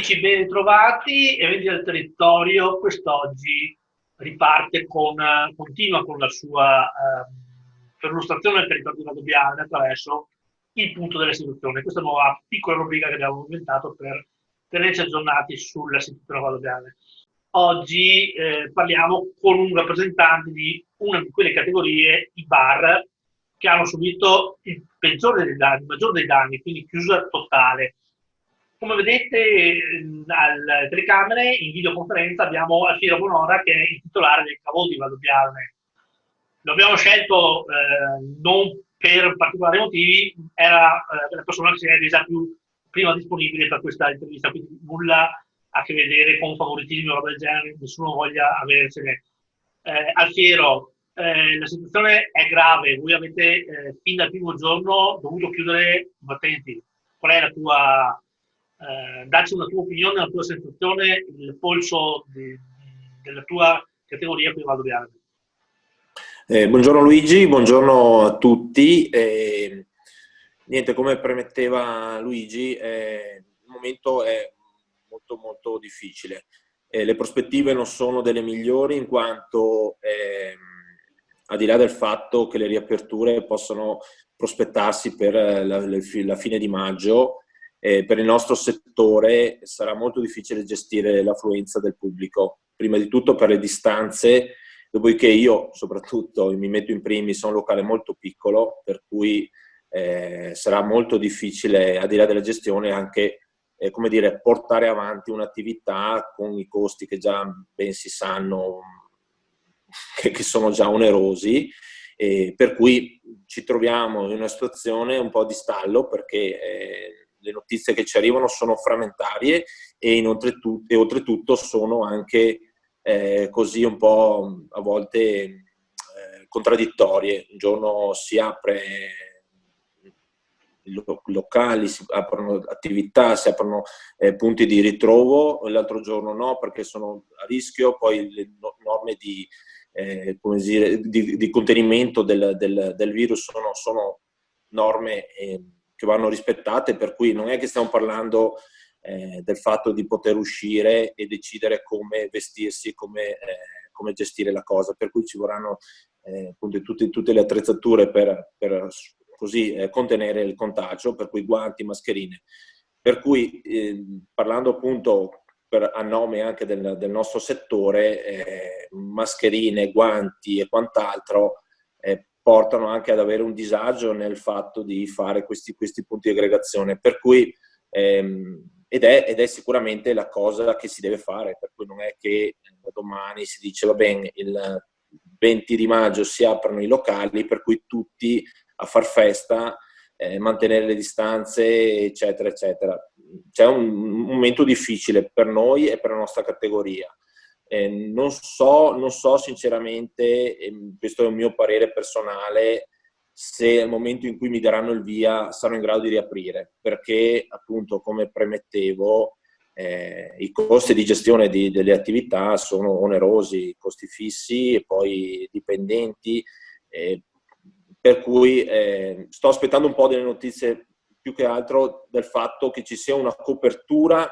Amici, ben trovati. Eventi del territorio quest'oggi riparte continua con la sua perlustrazione del territorio di Valdobbiadene attraverso il punto della situazione. Questa nuova piccola rubrica che abbiamo inventato per tenerci aggiornati sulla situazione Valdobbiadene. Oggi parliamo con un rappresentante di una di quelle categorie, i bar, che hanno subito il peggiore dei danni, il maggiore dei danni, quindi chiusura totale. Come vedete alle telecamere, in videoconferenza abbiamo Alfiero Bonora, che è il titolare del Cavò di Valdobbiadene. Lo abbiamo scelto non per particolari motivi, era la persona che si è resa più prima disponibile per questa intervista, quindi nulla a che vedere con favoritismi o roba del genere, nessuno voglia aversene. Alfiero, la situazione è grave, voi avete fin dal primo giorno dovuto chiudere i battenti. Qual è la tua, dacci una tua opinione, la tua sensazione, il polso della tua categoria qui a Valdobbiadene? Buongiorno Luigi, buongiorno a tutti. Niente, come premetteva Luigi, il momento è molto molto difficile. Le prospettive non sono delle migliori in quanto al di là del fatto che le riaperture possono prospettarsi per la fine di maggio, per il nostro settore sarà molto difficile gestire l'affluenza del pubblico, prima di tutto per le distanze, dopodiché io soprattutto mi metto in primis, è un locale molto piccolo, per cui sarà molto difficile, al di là della gestione, anche come dire, portare avanti un'attività con i costi che già ben si sanno che sono già onerosi, per cui ci troviamo in una situazione un po' di stallo perché le notizie che ci arrivano sono frammentarie e oltretutto sono anche così un po' a volte contraddittorie. Un giorno si apre locali, si aprono attività, si aprono punti di ritrovo, l'altro giorno no perché sono a rischio, poi le norme come dire, di contenimento del virus sono norme che vanno rispettate, per cui non è che stiamo parlando del fatto di poter uscire e decidere come vestirsi, come gestire la cosa, per cui ci vorranno appunto tutte le attrezzature per così contenere il contagio, per cui guanti, mascherine. Per cui parlando appunto a nome anche del nostro settore, mascherine, guanti e quant'altro portano anche ad avere un disagio nel fatto di fare questi punti di aggregazione, per cui ed è sicuramente la cosa che si deve fare, per cui non è che da domani si dice va bene, il 20 di maggio si aprono i locali, per cui tutti a far festa, mantenere le distanze, eccetera, eccetera. C'è un momento difficile per noi e per la nostra categoria. Non so sinceramente, questo è un mio parere personale, se al momento in cui mi daranno il via sarò in grado di riaprire, perché appunto, come premettevo, i costi di gestione delle attività sono onerosi, costi fissi e poi dipendenti, per cui sto aspettando un po' delle notizie, più che altro del fatto che ci sia una copertura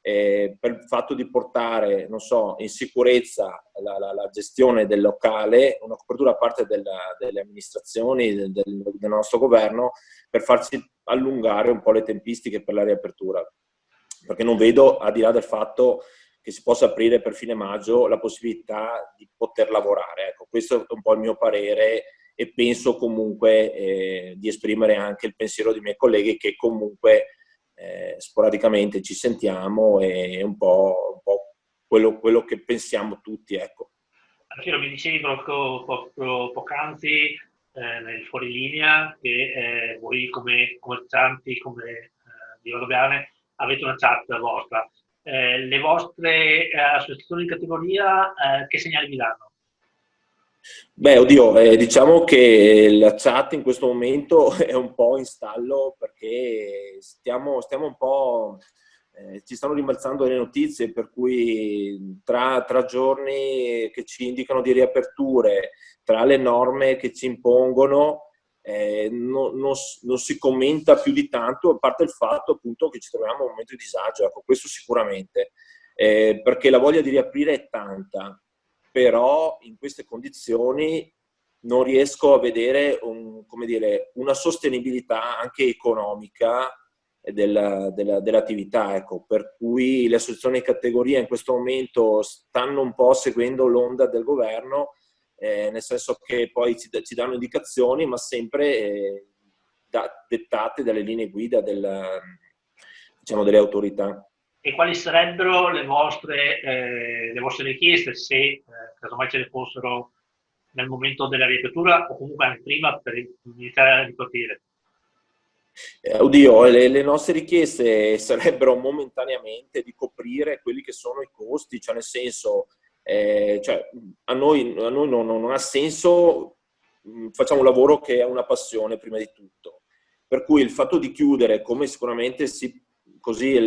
per il fatto di portare, non so, in sicurezza la gestione del locale, una copertura a parte delle amministrazioni, del nostro governo, per farci allungare un po' le tempistiche per la riapertura. Perché non vedo, al di là del fatto che si possa aprire per fine maggio, la possibilità di poter lavorare. Ecco, questo è un po' il mio parere e penso comunque di esprimere anche il pensiero dei miei colleghi che comunque sporadicamente ci sentiamo e un po' quello che pensiamo tutti, ecco. Alfiero, mi dicevi proprio poc'anzi nel fuorilinea che voi come commercianti, come di Valdobbiadene, avete una chat vostra. Le vostre associazioni di categoria che segnali vi danno? Beh, oddio, diciamo che la chat in questo momento è un po' in stallo perché stiamo un po', ci stanno rimbalzando le notizie, per cui tra giorni che ci indicano di riaperture, tra le norme che ci impongono, non si commenta più di tanto, a parte il fatto appunto che ci troviamo in un momento di disagio, ecco, questo sicuramente, perché la voglia di riaprire è tanta, però in queste condizioni non riesco a vedere come dire, una sostenibilità anche economica dell'attività, ecco. Per cui le associazioni di categoria in questo momento stanno un po' seguendo l'onda del governo, nel senso che poi ci danno indicazioni, ma sempre dettate dalle linee guida diciamo, delle autorità. E quali sarebbero le vostre richieste, se casomai ce ne fossero nel momento della riapertura o comunque anche prima per iniziare a ripartire? Oddio, le nostre richieste sarebbero momentaneamente di coprire quelli che sono i costi, cioè nel senso, cioè, a noi non ha senso, facciamo un lavoro che è una passione prima di tutto, per cui il fatto di chiudere, come sicuramente così è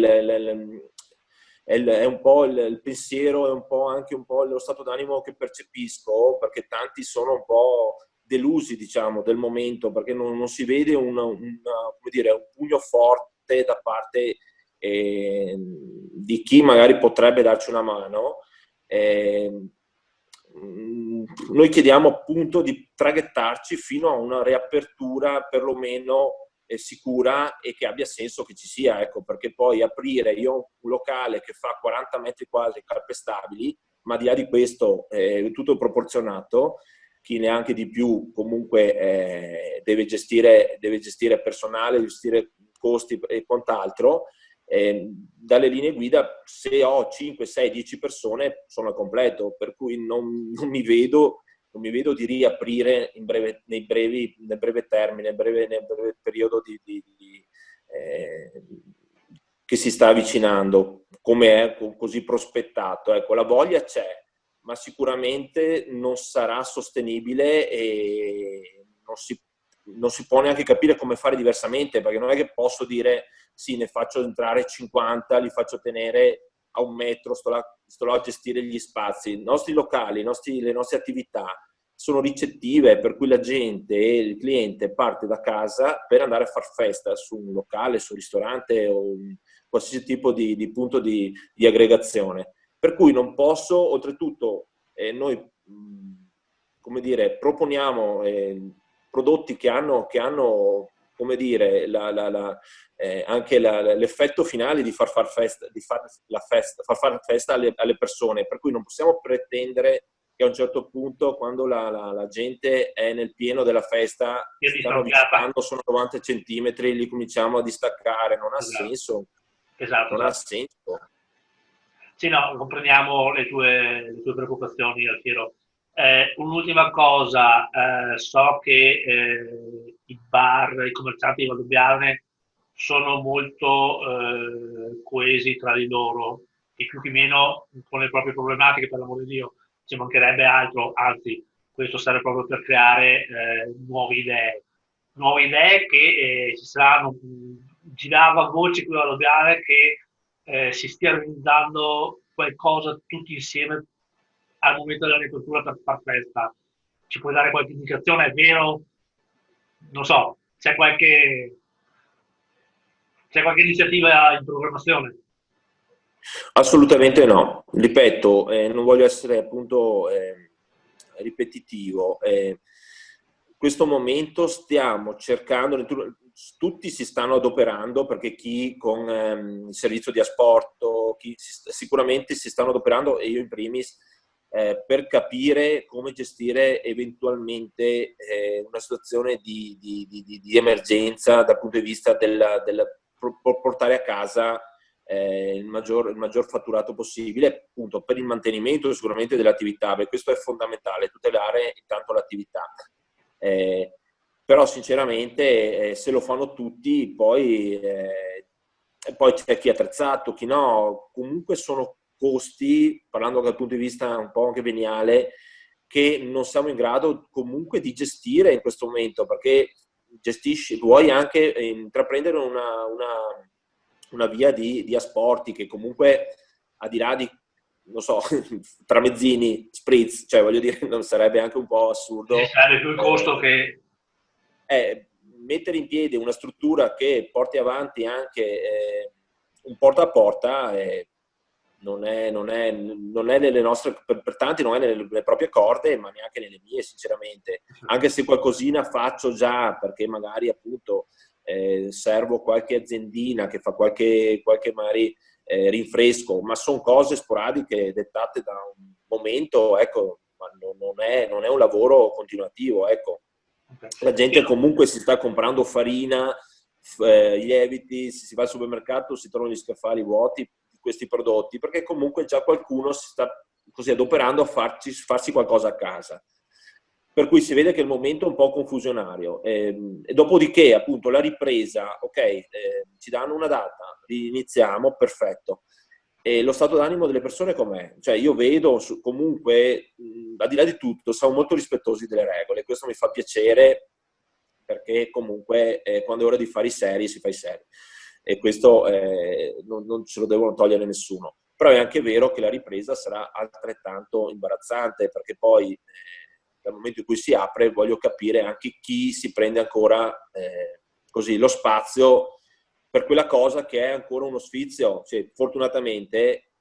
un po' il pensiero, è un po' anche un po' lo stato d'animo che percepisco, perché tanti sono un po' delusi, diciamo, del momento, perché non si vede come dire, un pugno forte da parte di chi magari potrebbe darci una mano. Noi chiediamo appunto di traghettarci fino a una riapertura perlomeno sicura e che abbia senso che ci sia, ecco, perché poi aprire, io ho un locale che fa 40 metri quadri calpestabili, ma di là di questo tutto proporzionato, chi ne ha anche di più comunque deve gestire personale, gestire costi e quant'altro. Dalle linee guida, se ho 5, 6, 10 persone sono al completo, per cui non mi vedo di riaprire nel breve termine, nel breve periodo che si sta avvicinando, come è così prospettato. Ecco, la voglia c'è, ma sicuramente non sarà sostenibile e non si può neanche capire come fare diversamente, perché non è che posso dire sì, ne faccio entrare 50, li faccio tenere a un metro, sto là a gestire gli spazi. I nostri locali, le nostre attività sono ricettive, per cui la gente, il cliente parte da casa per andare a far festa su un locale, su un ristorante o qualsiasi tipo di punto di aggregazione. Per cui non posso, oltretutto, noi come dire, proponiamo prodotti che hanno come dire, anche l'effetto finale di far fare festa alle persone, per cui non possiamo pretendere che a un certo punto, quando la gente è nel pieno della festa, si stanno avvicinando, sono 90 centimetri, li cominciamo a distaccare, non ha senso. Esatto, non ha senso. Sì, no, comprendiamo le tue preoccupazioni, Alfiero. Un'ultima cosa, so che i bar, i commercianti di Valdobbiadene sono molto coesi tra di loro, e più che meno con le proprie problematiche, per l'amor di Dio, ci mancherebbe altro, anzi, questo serve proprio per creare nuove idee che ci saranno. Girava voce qui a Valdobbiadene che si stia organizzando qualcosa tutti insieme al momento della riapertura per far festa. Ci puoi dare qualche indicazione? È vero? Non so, c'è qualche iniziativa in programmazione? Assolutamente no, ripeto, non voglio essere appunto ripetitivo. In questo momento stiamo cercando, tutti si stanno adoperando, perché chi con il servizio di asporto, sicuramente si stanno adoperando, e io in primis, per capire come gestire eventualmente una situazione di emergenza dal punto di vista del portare a casa il maggior fatturato possibile, appunto per il mantenimento sicuramente dell'attività, perché questo è fondamentale, tutelare intanto l'attività. Però sinceramente se lo fanno tutti, poi c'è chi è attrezzato, chi no, comunque sono costi, parlando dal punto di vista un po' anche veniale, che non siamo in grado comunque di gestire in questo momento, perché vuoi anche intraprendere una via di asporti che comunque, al di là di, non so, tramezzini, spritz, cioè voglio dire, non sarebbe anche un po' assurdo. Sì, sarebbe più il costo che... è mettere in piedi una struttura che porti avanti anche un porta a porta. Non è nelle nostre, per tanti non è nelle proprie corde, ma neanche nelle mie, sinceramente. Anche se qualcosina faccio già, perché magari appunto servo qualche aziendina che fa qualche magari rinfresco, ma sono cose sporadiche dettate da un momento, ecco, ma non è un lavoro continuativo, ecco. La gente comunque si sta comprando farina, lieviti, si va al supermercato, si trovano gli scaffali vuoti di questi prodotti, perché comunque già qualcuno si sta così adoperando a farsi qualcosa a casa. Per cui si vede che il momento è un po' confusionario. E dopodiché, appunto, la ripresa, ok, ci danno una data, iniziamo, perfetto. E lo stato d'animo delle persone com'è? Cioè io vedo comunque, al di là di tutto, siamo molto rispettosi delle regole, questo mi fa piacere perché comunque quando è ora di fare i seri si fa i seri e questo non ce lo devono togliere nessuno. Però è anche vero che la ripresa sarà altrettanto imbarazzante perché poi dal momento in cui si apre voglio capire anche chi si prende ancora così lo spazio per quella cosa che è ancora uno sfizio. Cioè, fortunatamente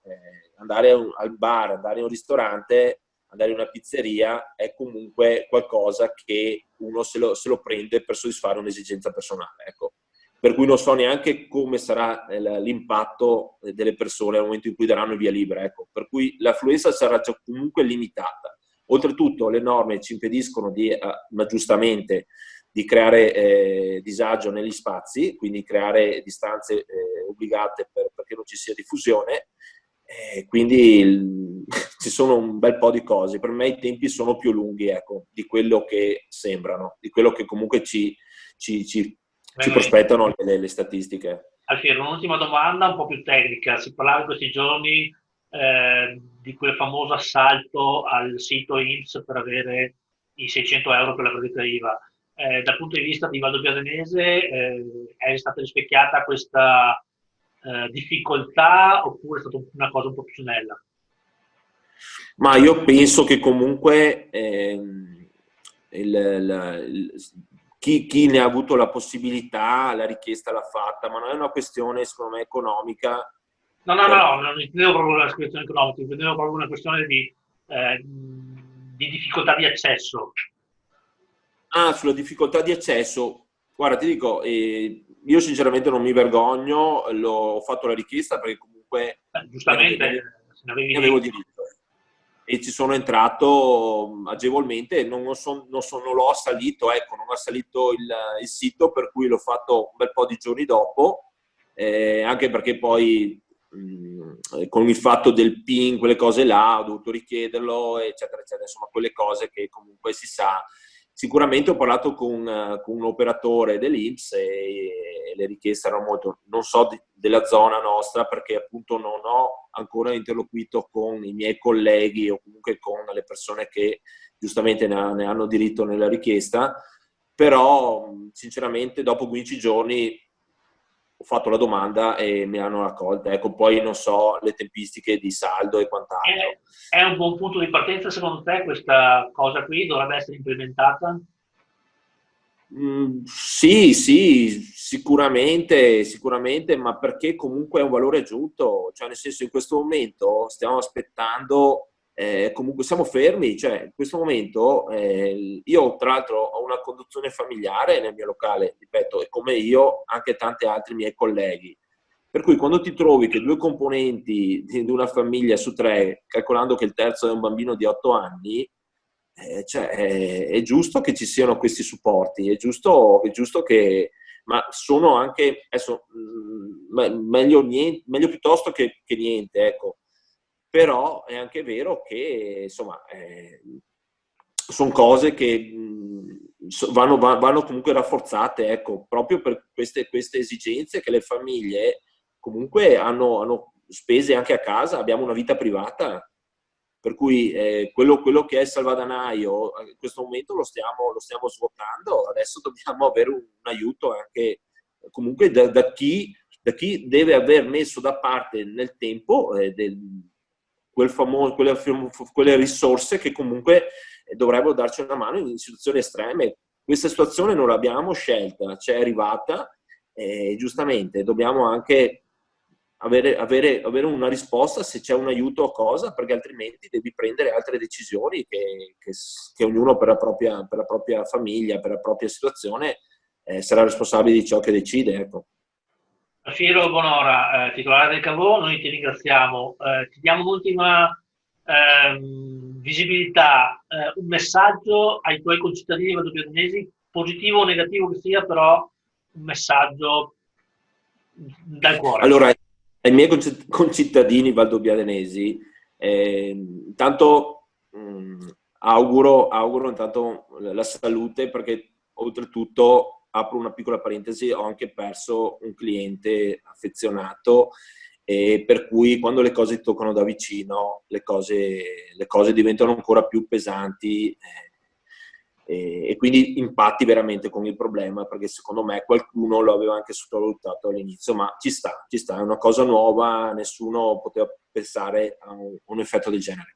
andare al bar, andare in un ristorante, andare in una pizzeria è comunque qualcosa che uno se lo prende per soddisfare un'esigenza personale, ecco. Per cui non so neanche come sarà l'impatto delle persone al momento in cui daranno il via libera, ecco. Per cui l'affluenza sarà già comunque limitata. Oltretutto le norme ci impediscono ma giustamente, di creare disagio negli spazi, quindi creare distanze obbligate perché non ci sia diffusione. Quindi ci sono un bel po' di cose. Per me i tempi sono più lunghi, ecco, di quello che sembrano, di quello che comunque ci prospettano le statistiche. Alfiero, un'ultima domanda un po' più tecnica. Si parlava in questi giorni di quel famoso assalto al sito INPS per avere i 600 euro per la partita IVA. Dal punto di vista di Valdobbiadene è stata rispecchiata questa difficoltà oppure è stata una cosa un po' più snella? Ma io penso che comunque chi ne ha avuto la possibilità, la richiesta l'ha fatta, ma non è una questione, secondo me, economica. No, non intendevo proprio la questione economica, intendevo proprio una questione di difficoltà di accesso. Ah, sulla difficoltà di accesso, guarda, ti dico, io sinceramente non mi vergogno, ho fatto la richiesta perché comunque Giustamente, se ne avevi ne avevo diritto. diritto e ci sono entrato agevolmente, non l'ho assalito, ecco, non ho assalito il sito, per cui l'ho fatto un bel po' di giorni dopo, anche perché poi con il fatto del PIN, quelle cose là, ho dovuto richiederlo, eccetera, eccetera, insomma, quelle cose che comunque si sa. Sicuramente ho parlato con un operatore dell'INPS e le richieste erano molto, non so della zona nostra perché appunto non ho ancora interloquito con i miei colleghi o comunque con le persone che giustamente ne hanno diritto nella richiesta, però sinceramente dopo 15 giorni ho fatto la domanda e mi hanno raccolta. Ecco, poi non so le tempistiche di saldo e quant'altro. È un buon punto di partenza secondo te questa cosa qui? Dovrebbe essere implementata? Sì, sicuramente, ma perché comunque è un valore aggiunto, cioè nel senso in questo momento stiamo aspettando, comunque siamo fermi, cioè in questo momento io tra l'altro ho una conduzione familiare nel mio locale, ripeto, e come io anche tanti altri miei colleghi, per cui quando ti trovi che due componenti di una famiglia su tre, calcolando che il terzo è un bambino di 8 anni, cioè, è giusto che ci siano questi supporti, è giusto che, ma sono anche, adesso, meglio piuttosto che niente, ecco. Però è anche vero che, insomma, sono cose che vanno comunque rafforzate, ecco, proprio per queste esigenze che le famiglie comunque hanno spese anche a casa, abbiamo una vita privata, per cui quello che è il salvadanaio in questo momento lo stiamo svuotando, adesso dobbiamo avere un aiuto anche comunque da chi deve aver messo da parte nel tempo quelle risorse che comunque dovrebbero darci una mano in situazioni estreme, questa situazione non l'abbiamo scelta, ci è arrivata e giustamente dobbiamo anche avere una risposta se c'è un aiuto o cosa, perché altrimenti devi prendere altre decisioni che ognuno per la propria famiglia, per la propria situazione sarà responsabile di ciò che decide. Ecco. Alfiero Bonora, titolare del Cavò, noi ti ringraziamo, ti diamo un'ultima visibilità, un messaggio ai tuoi concittadini valdobbiadesi, positivo o negativo che sia, però un messaggio dal cuore. Allora, ai miei concittadini valdobbiadenesi, intanto auguro intanto la salute, perché oltretutto, apro una piccola parentesi, ho anche perso un cliente affezionato, e per cui quando le cose ti toccano da vicino, le cose diventano ancora più pesanti, e quindi impatti veramente con il problema, perché secondo me qualcuno lo aveva anche sottovalutato all'inizio, ma ci sta, è una cosa nuova, nessuno poteva pensare a un effetto del genere.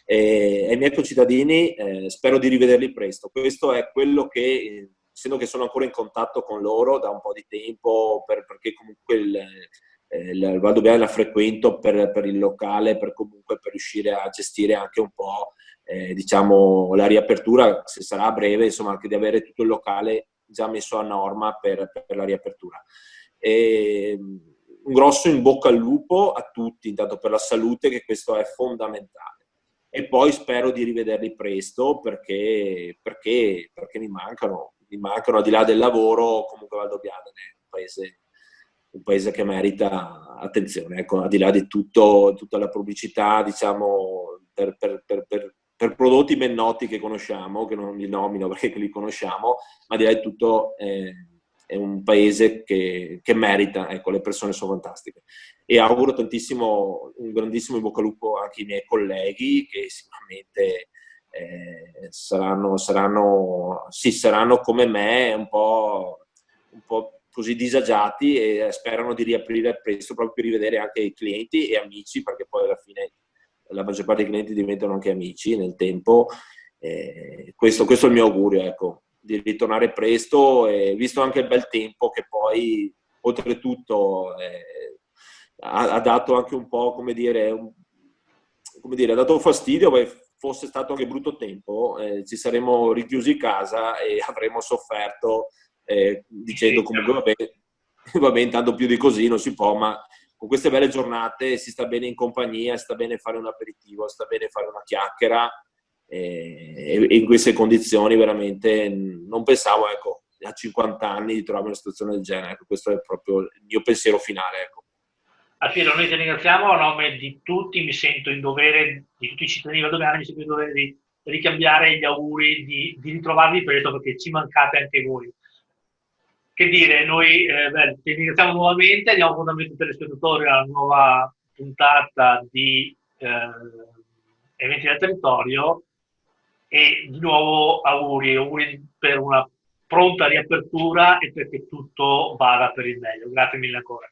Ai miei concittadini spero di rivederli presto. Questo è quello che, essendo che sono ancora in contatto con loro da un po' di tempo, perché comunque il Valdobbiadene la frequento per il locale, per riuscire a gestire anche un po' diciamo la riapertura, se sarà a breve, insomma, anche di avere tutto il locale già messo a norma per la riapertura. Un grosso in bocca al lupo a tutti, intanto per la salute, che questo è fondamentale. E poi spero di rivederli presto, perché mi mancano al di là del lavoro. Comunque Valdobbiadene è un paese che merita attenzione, ecco, al di là di tutta la pubblicità, diciamo, per prodotti ben noti che conosciamo, che non li nomino perché li conosciamo, ma al di là di tutto è un paese che merita, ecco, le persone sono fantastiche. E auguro tantissimo, un grandissimo in bocca al lupo anche ai miei colleghi, che sicuramente saranno come me, un po' così disagiati, e sperano di riaprire presto, proprio per rivedere anche i clienti e amici, perché poi alla fine la maggior parte dei clienti diventano anche amici nel tempo. Questo è il mio augurio, ecco, di ritornare presto, e visto anche il bel tempo che poi oltretutto ha dato anche un po', come dire, ha dato fastidio, perché fosse stato anche brutto tempo, ci saremmo richiusi in casa e avremmo sofferto, dicendo comunque vabbè, intanto più di così non si può, ma con queste belle giornate si sta bene in compagnia, sta bene fare un aperitivo, sta bene fare una chiacchiera, e in queste condizioni veramente non pensavo, ecco, a 50 anni di trovarmi in una situazione del genere. Ecco, questo è proprio il mio pensiero finale, ecco. Alfiero, noi ti ringraziamo a nome di tutti, mi sento in dovere, di tutti i cittadini valdobbiadani, mi sento in dovere di ricambiare gli auguri, di ritrovarvi presto, perché ci mancate anche voi. Che dire, noi ti ringraziamo nuovamente, diamo appuntamento ai telespettatori alla nuova puntata di Eventi del Territorio, e di nuovo auguri per una pronta riapertura e perché tutto vada per il meglio. Grazie mille ancora.